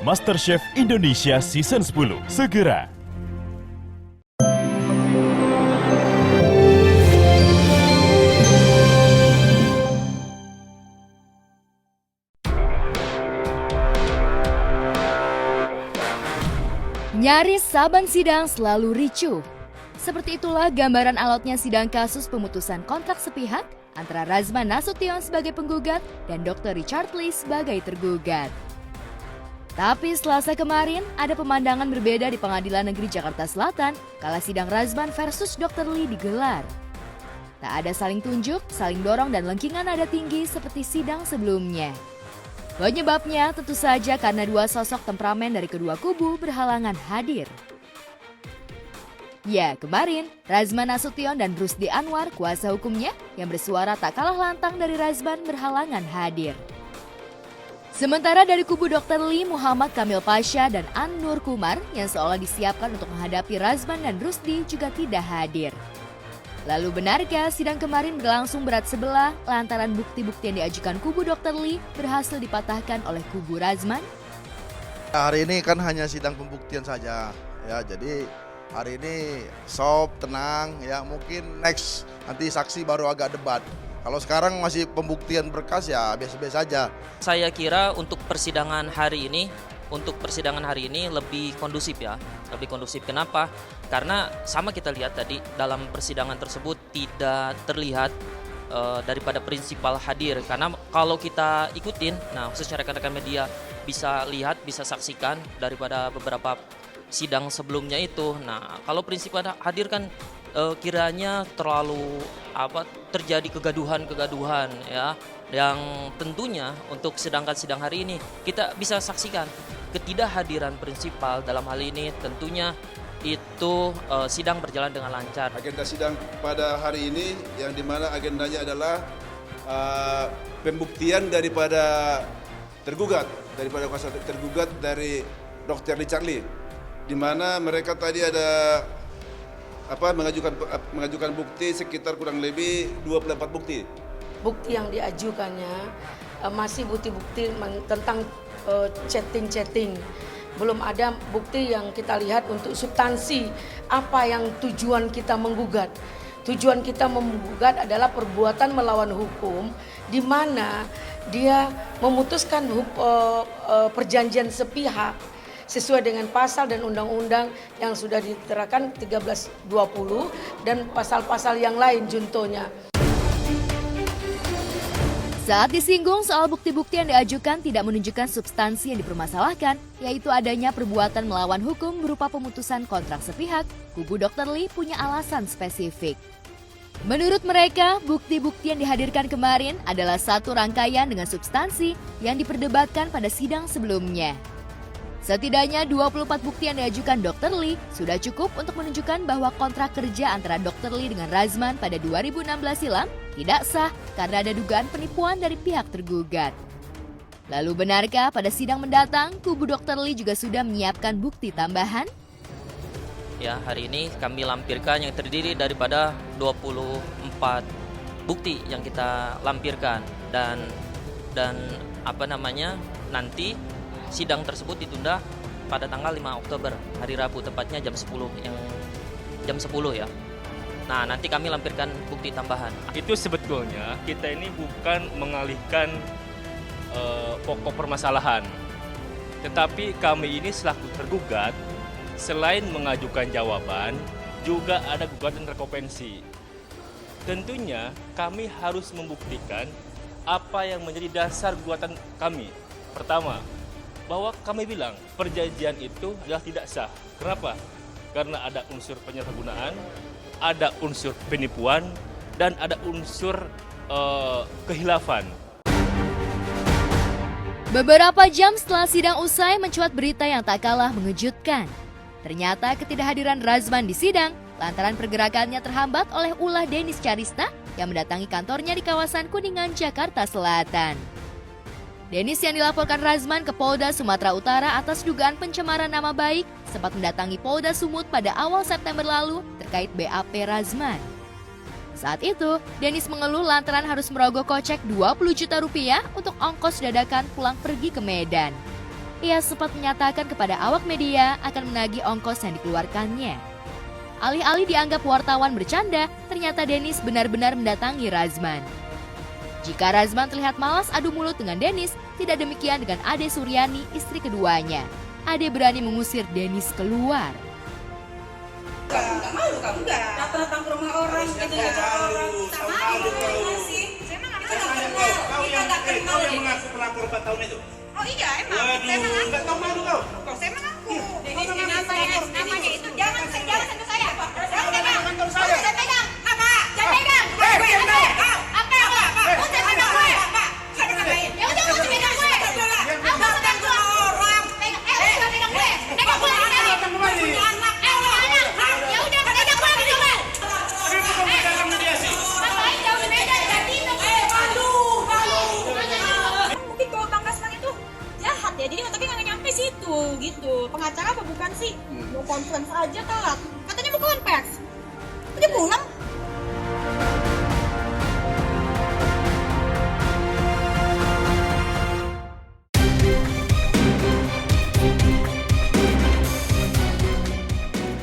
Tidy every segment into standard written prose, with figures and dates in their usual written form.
MasterChef Indonesia Season 10 segera. Nyaris saban sidang selalu ricuh. Seperti itulah gambaran alotnya sidang kasus pemutusan kontrak sepihak antara Razman Nasution sebagai penggugat dan Dr. Richard Lee sebagai tergugat. Tapi Selasa kemarin ada pemandangan berbeda di Pengadilan Negeri Jakarta Selatan kala sidang Razman versus Dr. Lee digelar. Tak ada saling tunjuk, saling dorong dan lengkingan nada tinggi seperti sidang sebelumnya. Penyebabnya tentu saja karena dua sosok temperamen dari kedua kubu berhalangan hadir. Ya, kemarin Razman Nasution dan Rusdi Anwar, kuasa hukumnya yang bersuara tak kalah lantang dari Razman, berhalangan hadir. Sementara dari kubu Dr. Lee, Muhammad Kamil Pasha dan An Nur Kumar yang seolah disiapkan untuk menghadapi Razman dan Rusdi juga tidak hadir. Lalu benarkah sidang kemarin berlangsung berat sebelah lantaran bukti-bukti yang diajukan kubu Dr. Lee berhasil dipatahkan oleh kubu Razman? Hari ini kan hanya sidang pembuktian saja, ya. Jadi hari ini soft, tenang, ya. Mungkin next nanti saksi baru agak debat. Kalau sekarang masih pembuktian berkas ya biasa-biasa saja. Saya kira untuk persidangan hari ini lebih kondusif ya. Lebih kondusif kenapa? Karena sama kita lihat tadi dalam persidangan tersebut tidak terlihat daripada prinsipal hadir. Karena kalau kita ikutin, nah khususnya rekan-rekan media bisa lihat, bisa saksikan daripada beberapa sidang sebelumnya itu. Nah kalau prinsipal hadir kan kiranya terlalu terjadi kegaduhan ya, yang tentunya untuk sedangkan sidang hari ini kita bisa saksikan ketidakhadiran prinsipal dalam hal ini tentunya itu sidang berjalan dengan lancar. Agenda sidang pada hari ini yang dimana agendanya adalah pembuktian daripada tergugat dari Dr. Richard Lee, di mana mereka tadi ada mengajukan bukti sekitar kurang lebih 24 bukti. Bukti yang diajukannya masih bukti-bukti tentang chatting. Belum ada bukti yang kita lihat untuk substansi apa yang tujuan kita menggugat. Tujuan kita menggugat adalah perbuatan melawan hukum, di mana dia memutuskan perjanjian sepihak sesuai dengan pasal dan undang-undang yang sudah diterapkan 1320 dan pasal-pasal yang lain juntonya. Saat disinggung soal bukti-bukti yang diajukan tidak menunjukkan substansi yang dipermasalahkan, yaitu adanya perbuatan melawan hukum berupa pemutusan kontrak sepihak, kubu Dr. Lee punya alasan spesifik. Menurut mereka, bukti-bukti yang dihadirkan kemarin adalah satu rangkaian dengan substansi yang diperdebatkan pada sidang sebelumnya. Setidaknya 24 bukti yang diajukan Dr. Lee sudah cukup untuk menunjukkan bahwa kontrak kerja antara Dr. Lee dengan Razman pada 2016 silam tidak sah karena ada dugaan penipuan dari pihak tergugat. Lalu benarkah pada sidang mendatang kubu Dr. Lee juga sudah menyiapkan bukti tambahan? Ya, hari ini kami lampirkan yang terdiri daripada 24 bukti yang kita lampirkan dan nanti sidang tersebut ditunda pada tanggal 5 Oktober, hari Rabu, tepatnya jam 10 ya. Nah, nanti kami lampirkan bukti tambahan. Itu sebetulnya kita ini bukan mengalihkan pokok permasalahan. Tetapi kami ini selaku tergugat, selain mengajukan jawaban, juga ada gugatan rekopensi. Tentunya kami harus membuktikan apa yang menjadi dasar gugatan kami. Pertama, bahwa kami bilang perjanjian itu adalah tidak sah. Kenapa? Karena ada unsur penyalahgunaan, ada unsur penipuan, dan ada unsur kehilafan. Beberapa jam setelah sidang usai mencuat berita yang tak kalah mengejutkan. Ternyata ketidakhadiran Razman di sidang lantaran pergerakannya terhambat oleh ulah Denis Charista yang mendatangi kantornya di kawasan Kuningan, Jakarta Selatan. Denis yang dilaporkan Razman ke Polda Sumatera Utara atas dugaan pencemaran nama baik sempat mendatangi Polda Sumut pada awal September lalu terkait BAP Razman. Saat itu, Denis mengeluh lantaran harus merogoh kocek 20 juta rupiah untuk ongkos dadakan pulang pergi ke Medan. ia sempat menyatakan kepada awak media akan menagih ongkos yang dikeluarkannya. Alih-alih dianggap wartawan bercanda, ternyata Dennis benar-benar mendatangi Razman. Jika Razman terlihat malas adu mulut dengan Dennis, tidak demikian dengan Ade Suryani, istri keduanya. Ade berani mengusir Dennis keluar. Enggak malu kamu enggak? Datang ke rumah orang gitu ya orang. Tak malu sih. Saya emang kita enggak kenal. Kita enggak kenal. Kau yang mengaku pelakor 4 tahun itu? Oh iya emang. Saya emang aku. Enggak tahu malu kau? Kok saya emang aku. Namanya itu jangan sentuh saya. Jangan pegang. Jangan pegang. Apa? Jangan pegang. Apa? Jangan pegang gue. Jangan ngapain? Ya udah jangan pegang gue. Aku sedang ke orang. Jangan pegang gue. Pegang gue. Anak. Ya udah pegang gue coba. Ngapain jauh beda jadi mungkin kalau Bang Rasman itu jahat ya, jadi otaknya nggak nyampe situ gitu. Pengacara apa bukan sih? Mau conference aja telat. Katanya mau conference. Udah pulang.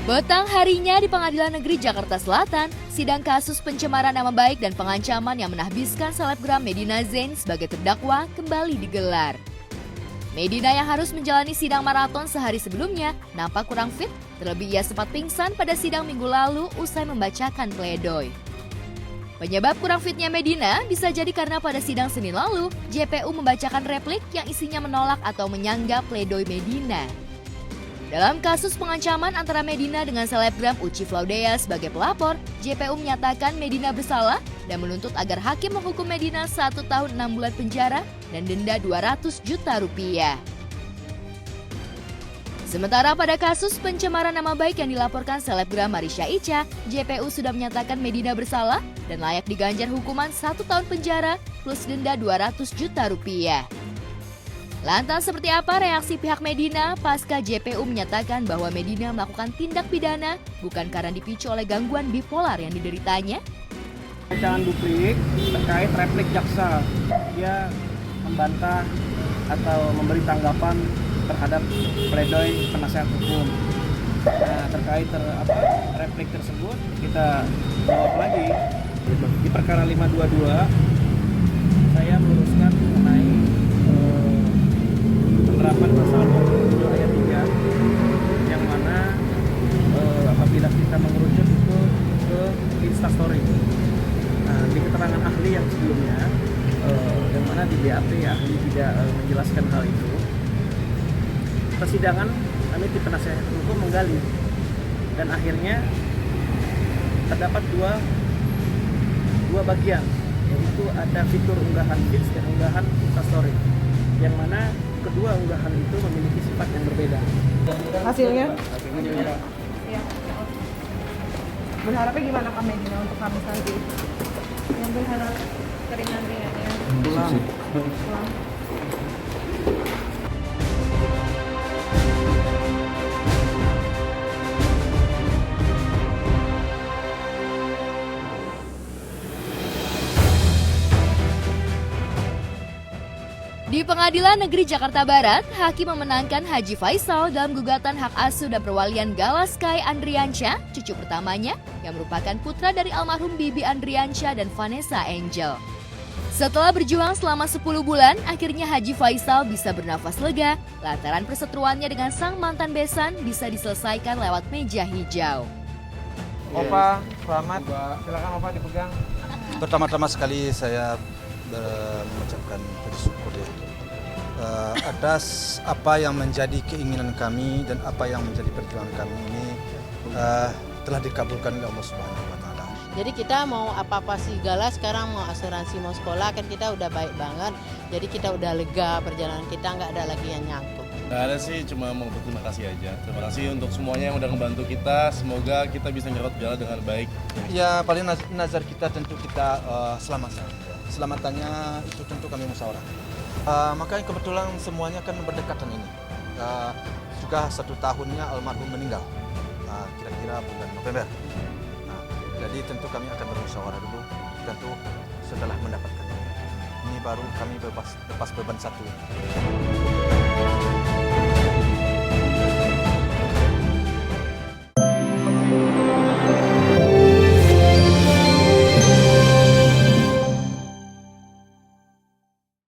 Betang harinya di Pengadilan Negeri Jakarta Selatan, sidang kasus pencemaran nama baik dan pengancaman yang menahbiskan selebgram Medina Zain sebagai terdakwa kembali digelar. Medina yang harus menjalani sidang maraton sehari sebelumnya nampak kurang fit, terlebih ia sempat pingsan pada sidang minggu lalu usai membacakan pledoi. Penyebab kurang fitnya Medina bisa jadi karena pada sidang Senin lalu, JPU membacakan replik yang isinya menolak atau menyanggah pledoi Medina. Dalam kasus pengancaman antara Medina dengan selebgram Uci Flaudea sebagai pelapor, JPU menyatakan Medina bersalah dan menuntut agar hakim menghukum Medina 1 tahun 6 bulan penjara dan denda 200 juta rupiah. Sementara pada kasus pencemaran nama baik yang dilaporkan selebgram Marisha Icha, JPU sudah menyatakan Medina bersalah dan layak diganjar hukuman 1 tahun penjara plus denda 200 juta rupiah. Lantas seperti apa reaksi pihak Medina pasca JPU menyatakan bahwa Medina melakukan tindak pidana bukan karena dipicu oleh gangguan bipolar yang dideritanya? Jangan duplik terkait replik jaksa. Dia membantah atau memberi tanggapan terhadap pledoi penasihat hukum. Nah, terkait replik tersebut kita jawab lagi. Di perkara 522 saya meluruskan mengenai penerapan pasal 27 ayat 3 yang mana apabila kita mengerucut itu ke instastory. Nah, di keterangan ahli yang sebelumnya yang mana di BAP ahli tidak menjelaskan hal itu. Persidangan kami di penasihat hukum menggali dan akhirnya terdapat dua bagian, yaitu ada fitur unggahan feeds dan unggahan instastory, yang mana kedua unggahan itu memiliki sifat yang berbeda. Hasilnya? Ya. Berharapnya gimana Kak Medina untuk Kamis nanti? Yang berharap keringan-ringannya. Pulang. Di Pengadilan Negeri Jakarta Barat, hakim memenangkan Haji Faisal dalam gugatan hak asuh dan perwalian Galaskai Andriansyah, cucu pertamanya, yang merupakan putra dari almarhum Bibi Andriansyah dan Vanessa Angel. Setelah berjuang selama 10 bulan, akhirnya Haji Faisal bisa bernafas lega lantaran perseteruannya dengan sang mantan besan bisa diselesaikan lewat meja hijau. Opa, selamat. Silakan Opa dipegang. Pertama-tama sekali saya mengucapkan bersyukur ya atas apa yang menjadi keinginan kami dan apa yang menjadi perjuangan kami ini telah dikabulkan oleh Allah Subhanahu wa taala. Jadi kita mau apa-apa segala, sekarang mau asuransi, mau sekolah, kan kita udah baik banget. Jadi kita udah lega, perjalanan kita nggak ada lagi yang nyangkut. Nggak ada sih, cuma mau berterima kasih aja. Terima kasih untuk semuanya yang udah ngebantu kita. Semoga kita bisa ngerot jalan dengan baik. Ya paling nazar kita tentu kita selamat. Selamatannya itu tentu kami musyawarah. Makanya kebetulan semuanya kan berdekatan ini. Juga 1 tahunnya almarhum meninggal. Kira-kira bulan November. Jadi tentu kami akan bermusyawarah dulu. Tentu setelah mendapatkan ini baru kami lepas beban satu.